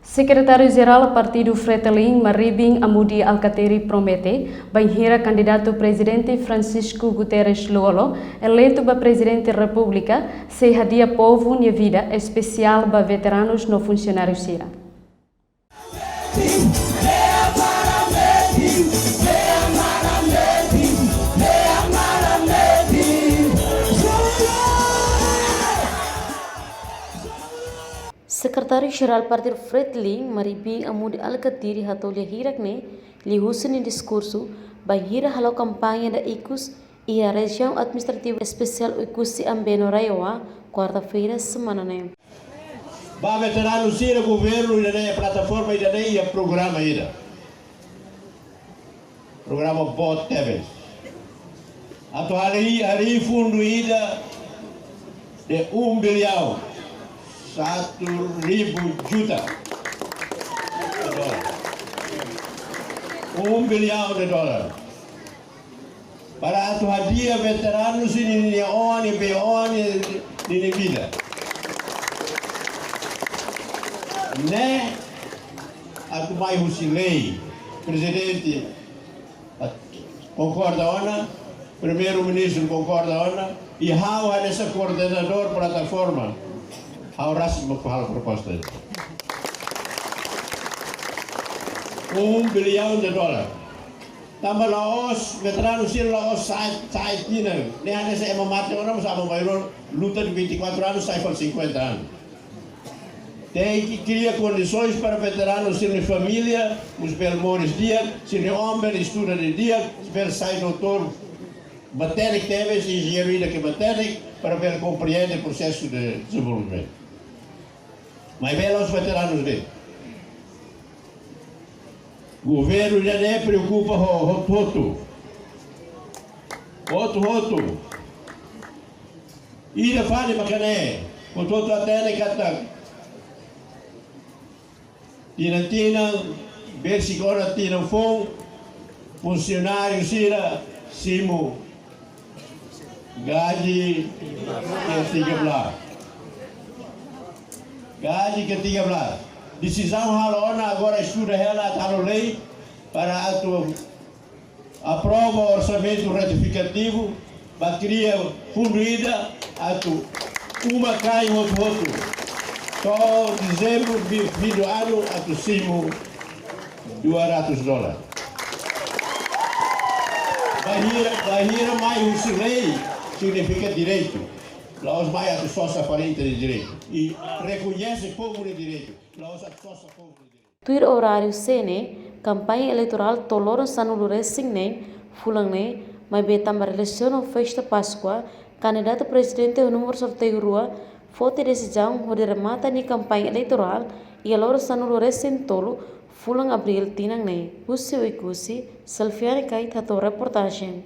Secretário-Geral do Partido Fretilin, Maribin Amudi Alcateri, promete banhira candidato presidente Francisco Guterres Luolo, eleito para presidente da República, se hadia povo na vida especial para veteranos no funcionário Sira. Secretário-Geral Partido Fretilin, Maribin Amudi Alcateri, hatolha hirakne, li husni discurso, bahira halo campanha da ICUS e a região administrativa especial ICUS Ambeno Raioa, quarta-feira, semana né. Ba veteranos ira governo ida a plataforma ida e a programa ida. Programa bot teves. Ato hari fundo ida de 1 bilhão 1.000 juta dolar. 1 bilhão de dólares. Para atu hadia veteranos ini oni be oni di vida. Né atu mai husilei presidente concorda ona, primeiro-ministro concorda ona e hau nessa coordenador plataforma hau rasma com a proposta. 1 bilhão de dólares. Tambah Laos, veteranos sih Laos saat ini, nih ada saya memati orang sama bayar luta de 24 anos sai por 50 anos. Tem que criar condições para veteranos serem família, os belmores dia, serem homem, estuda de dia, ver sai doutor, bater que teve engenharia que bater para ver compreender o processo de desenvolvimento. Mas vê lá os veteranos dele. O governo já nem preocupa o roto. E da fane macané, o roto até nem cata. Tina, ver se agora tina funcionário sira, simo, gaji, que 13. Decisão halona agora estuda ela a lei para aprova o orçamento retificativo para criar fundo ida uma cai outro. Só dezembro do ano aproximo $200. Bahia mais lei significa direito. Laos vai a sócia aparente de direito e reconhece povo de direito. Laos a sócia povo de direito. Tuir horário sene, campanha eleitoral toloran sanulu racing nem, fulang ne, mas betam relação festa Páscoa, candidato presidente o número sorteio rua, foto decisão o remata ni campanha eleitoral e a loro sanulu racing tolo, fulang abril tinang ne, pusi o ikusi, selfie kai tato reportagem.